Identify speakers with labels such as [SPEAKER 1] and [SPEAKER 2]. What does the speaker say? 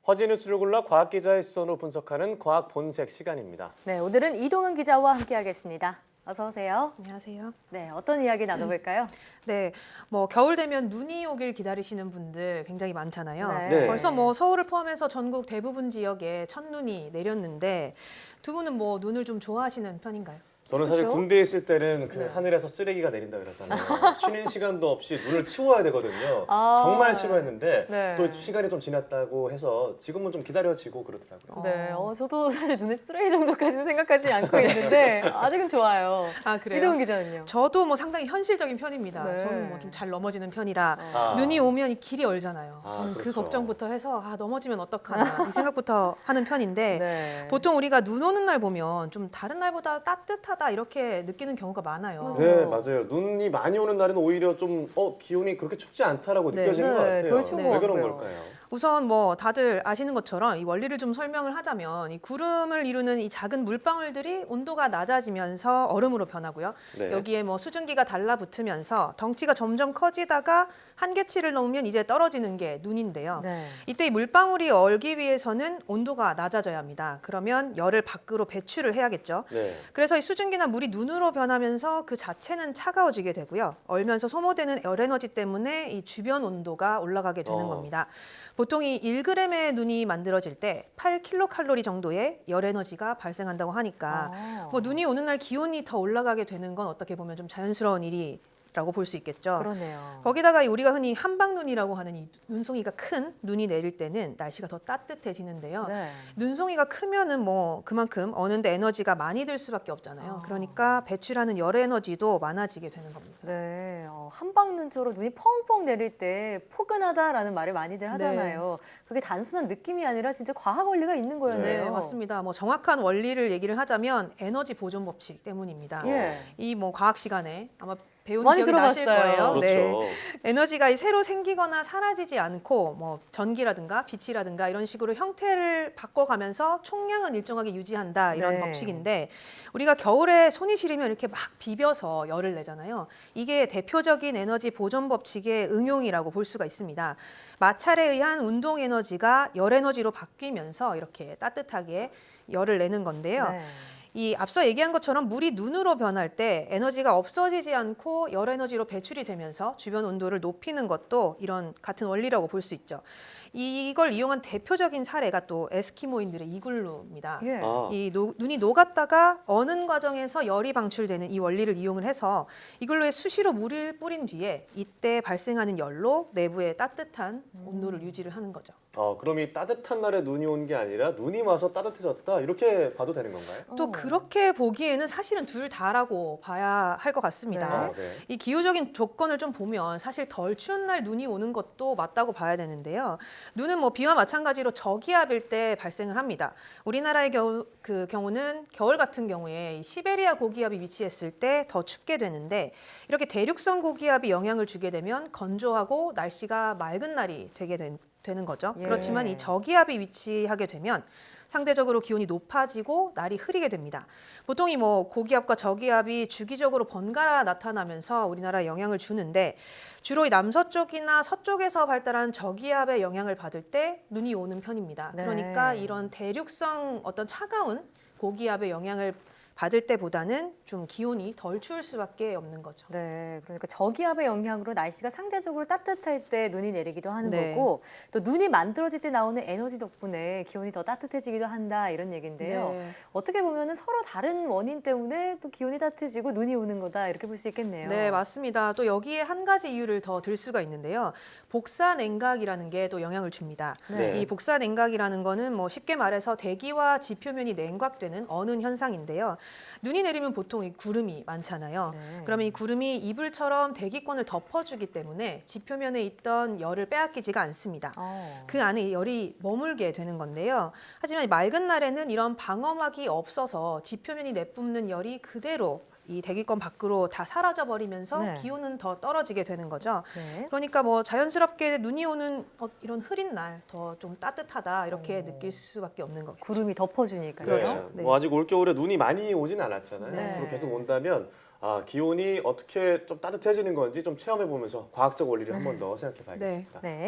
[SPEAKER 1] 허지 뉴스를 골라 과학 기자의 시선으로 분석하는 과학 본색 시간입니다.
[SPEAKER 2] 네, 오늘은 이동은 기자와 함께하겠습니다. 어서 오세요.
[SPEAKER 3] 안녕하세요.
[SPEAKER 2] 네, 어떤 이야기 나눠볼까요?
[SPEAKER 3] 네, 겨울 되면 눈이 오길 기다리시는 분들 굉장히 많잖아요.
[SPEAKER 1] 네.
[SPEAKER 3] 벌써 서울을 포함해서 전국 대부분 지역에 첫눈이 내렸는데 두 분은 눈을 좀 좋아하시는 편인가요?
[SPEAKER 1] 저는 사실
[SPEAKER 2] 그렇죠?
[SPEAKER 1] 군대에 있을 때는 그
[SPEAKER 2] 네.
[SPEAKER 1] 하늘에서 쓰레기가 내린다 그러잖아요. 쉬는 시간도 없이 눈을 치워야 되거든요.
[SPEAKER 2] 아.
[SPEAKER 1] 정말 싫어했는데
[SPEAKER 2] 네.
[SPEAKER 1] 또 시간이 좀 지났다고 해서 지금은 좀 기다려지고 그러더라고요.
[SPEAKER 2] 네, 저도 사실 눈에 쓰레기 정도까지는 생각하지 않고 있는데 아직은 좋아요.
[SPEAKER 3] 아, 그래요?
[SPEAKER 2] 이동은 기자는요?
[SPEAKER 3] 저도 상당히 현실적인 편입니다.
[SPEAKER 2] 네.
[SPEAKER 3] 저는 좀 잘 넘어지는 편이라
[SPEAKER 1] 아.
[SPEAKER 3] 눈이 오면 이 길이 얼잖아요.
[SPEAKER 1] 아,
[SPEAKER 3] 저는 그
[SPEAKER 1] 그렇죠.
[SPEAKER 3] 걱정부터 해서 넘어지면 어떡하나 이 생각부터 하는 편인데
[SPEAKER 2] 네.
[SPEAKER 3] 보통 우리가 눈 오는 날 보면 좀 다른 날보다 따뜻하다 이렇게 느끼는 경우가 많아요.
[SPEAKER 2] 맞아요.
[SPEAKER 1] 네, 맞아요. 눈이 많이 오는 날은 오히려 좀 기온이 그렇게 춥지 않다라고
[SPEAKER 3] 네.
[SPEAKER 1] 느껴지는 것
[SPEAKER 2] 네,
[SPEAKER 1] 같아요.
[SPEAKER 2] 덜 추운
[SPEAKER 1] 왜
[SPEAKER 2] 것
[SPEAKER 1] 그런
[SPEAKER 2] 같고요.
[SPEAKER 1] 걸까요?
[SPEAKER 3] 우선 다들 아시는 것처럼 이 원리를 좀 설명을 하자면 이 구름을 이루는 이 작은 물방울들이 온도가 낮아지면서 얼음으로 변하고요.
[SPEAKER 1] 네.
[SPEAKER 3] 여기에 수증기가 달라붙으면서 덩치가 점점 커지다가 한계치를 넘으면 이제 떨어지는 게 눈인데요.
[SPEAKER 2] 네.
[SPEAKER 3] 이때 이 물방울이 얼기 위해서는 온도가 낮아져야 합니다. 그러면 열을 밖으로 배출을 해야겠죠.
[SPEAKER 1] 네.
[SPEAKER 3] 그래서 이 수증기나 물이 눈으로 변하면서 그 자체는 차가워지게 되고요. 얼면서 소모되는 열 에너지 때문에 이 주변 온도가 올라가게 되는 겁니다. 보통 이 1g의 눈이 만들어질 때 8kcal 정도의 열 에너지가 발생한다고 하니까 눈이 오는 날 기온이 더 올라가게 되는 건 어떻게 보면 좀 자연스러운 일이라고 볼 수 있겠죠.
[SPEAKER 2] 그러네요.
[SPEAKER 3] 거기다가 우리가 흔히 한방눈이라고 하는 이 눈송이가 큰 눈이 내릴 때는 날씨가 더 따뜻해지는데요.
[SPEAKER 2] 네.
[SPEAKER 3] 눈송이가 크면은 그만큼 어는데 에너지가 많이 들 수밖에 없잖아요. 그러니까 배출하는 열 에너지도 많아지게 되는 겁니다.
[SPEAKER 2] 네, 한방눈처럼 눈이 펑펑 내릴 때 포근하다라는 말을 많이들 하잖아요. 그게 단순한 느낌이 아니라 진짜 과학 원리가 있는 거였네요.
[SPEAKER 3] 네, 맞습니다. 정확한 원리를 얘기를 하자면 에너지 보존 법칙 때문입니다.
[SPEAKER 2] 예.
[SPEAKER 3] 이 과학 시간에 아마 배운
[SPEAKER 2] 많이
[SPEAKER 3] 기억이 나실
[SPEAKER 2] 들어봤어요.
[SPEAKER 3] 거예요.
[SPEAKER 1] 그렇죠.
[SPEAKER 3] 네. 에너지가 새로 생기거나 사라지지 않고 전기라든가 빛이라든가 이런 식으로 형태를 바꿔가면서 총량은 일정하게 유지한다 이런
[SPEAKER 2] 네.
[SPEAKER 3] 법칙인데 우리가 겨울에 손이 시리면 이렇게 막 비벼서 열을 내잖아요. 이게 대표적인 에너지 보존 법칙의 응용이라고 볼 수가 있습니다. 마찰에 의한 운동 에너지가 열 에너지로 바뀌면서 이렇게 따뜻하게 열을 내는 건데요.
[SPEAKER 2] 네.
[SPEAKER 3] 이 앞서 얘기한 것처럼 물이 눈으로 변할 때 에너지가 없어지지 않고 열 에너지로 배출이 되면서 주변 온도를 높이는 것도 이런 같은 원리라고 볼 수 있죠. 이걸 이용한 대표적인 사례가 또 에스키모인들의 이글루입니다.
[SPEAKER 2] 예.
[SPEAKER 1] 아.
[SPEAKER 3] 눈이 녹았다가 어는 과정에서 열이 방출되는 이 원리를 이용을 해서 이글루에 수시로 물을 뿌린 뒤에 이때 발생하는 열로 내부에 따뜻한 온도를 유지를 하는 거죠.
[SPEAKER 1] 그럼 이 따뜻한 날에 눈이 온 게 아니라 눈이 와서 따뜻해졌다 이렇게 봐도 되는 건가요?
[SPEAKER 3] 또 그렇게 보기에는 사실은 둘 다라고 봐야 할 것 같습니다.
[SPEAKER 1] 네.
[SPEAKER 3] 이 기후적인 조건을 좀 보면 사실 덜 추운 날 눈이 오는 것도 맞다고 봐야 되는데요. 눈은 비와 마찬가지로 저기압일 때 발생을 합니다. 우리나라의 경우는 겨울 같은 경우에 이 시베리아 고기압이 위치했을 때 더 춥게 되는데 이렇게 대륙성 고기압이 영향을 주게 되면 건조하고 날씨가 맑은 날이 되는 거죠.
[SPEAKER 2] 예.
[SPEAKER 3] 그렇지만 이 저기압이 위치하게 되면 상대적으로 기온이 높아지고 날이 흐리게 됩니다. 보통 이 고기압과 저기압이 주기적으로 번갈아 나타나면서 우리나라에 영향을 주는데 주로 이 남서쪽이나 서쪽에서 발달한 저기압의 영향을 받을 때 눈이 오는 편입니다.
[SPEAKER 2] 네.
[SPEAKER 3] 그러니까 이런 대륙성 어떤 차가운 고기압의 영향을 받을 때보다는 좀 기온이 덜 추울 수밖에 없는 거죠.
[SPEAKER 2] 네, 그러니까 저기압의 영향으로 날씨가 상대적으로 따뜻할 때 눈이 내리기도 하는
[SPEAKER 3] 네.
[SPEAKER 2] 거고 또 눈이 만들어질 때 나오는 에너지 덕분에 기온이 더 따뜻해지기도 한다 이런 얘기인데요.
[SPEAKER 3] 네.
[SPEAKER 2] 어떻게 보면 서로 다른 원인 때문에 또 기온이 따뜻해지고 눈이 오는 거다 이렇게 볼 수 있겠네요.
[SPEAKER 3] 네, 맞습니다. 또 여기에 한 가지 이유를 더 들 수가 있는데요. 복사 냉각이라는 게 또 영향을 줍니다.
[SPEAKER 1] 네.
[SPEAKER 3] 이 복사 냉각이라는 거는 쉽게 말해서 대기와 지표면이 냉각되는 어는 현상인데요. 눈이 내리면 보통 이 구름이 많잖아요.
[SPEAKER 2] 네.
[SPEAKER 3] 그러면 이 구름이 이불처럼 대기권을 덮어주기 때문에 지표면에 있던 열을 빼앗기지가 않습니다. 그 안에 이 열이 머물게 되는 건데요. 하지만 이 맑은 날에는 이런 방어막이 없어서 지표면이 내뿜는 열이 그대로 이 대기권 밖으로 다 사라져 버리면서
[SPEAKER 2] 네.
[SPEAKER 3] 기온은 더 떨어지게 되는 거죠.
[SPEAKER 2] 네.
[SPEAKER 3] 그러니까 자연스럽게 눈이 오는 이런 흐린 날 더 좀 따뜻하다 이렇게 느낄 수밖에 없는 거겠죠.
[SPEAKER 2] 구름이 덮어주니까요.
[SPEAKER 3] 그렇죠.
[SPEAKER 1] 네.
[SPEAKER 3] 네.
[SPEAKER 1] 아직 올겨울에 눈이 많이 오진 않았잖아요.
[SPEAKER 2] 네.
[SPEAKER 1] 앞으로 계속 온다면 기온이 어떻게 좀 따뜻해지는 건지 좀 체험해 보면서 과학적 원리를 한 번 더 생각해 봐야겠습니다.
[SPEAKER 2] 네.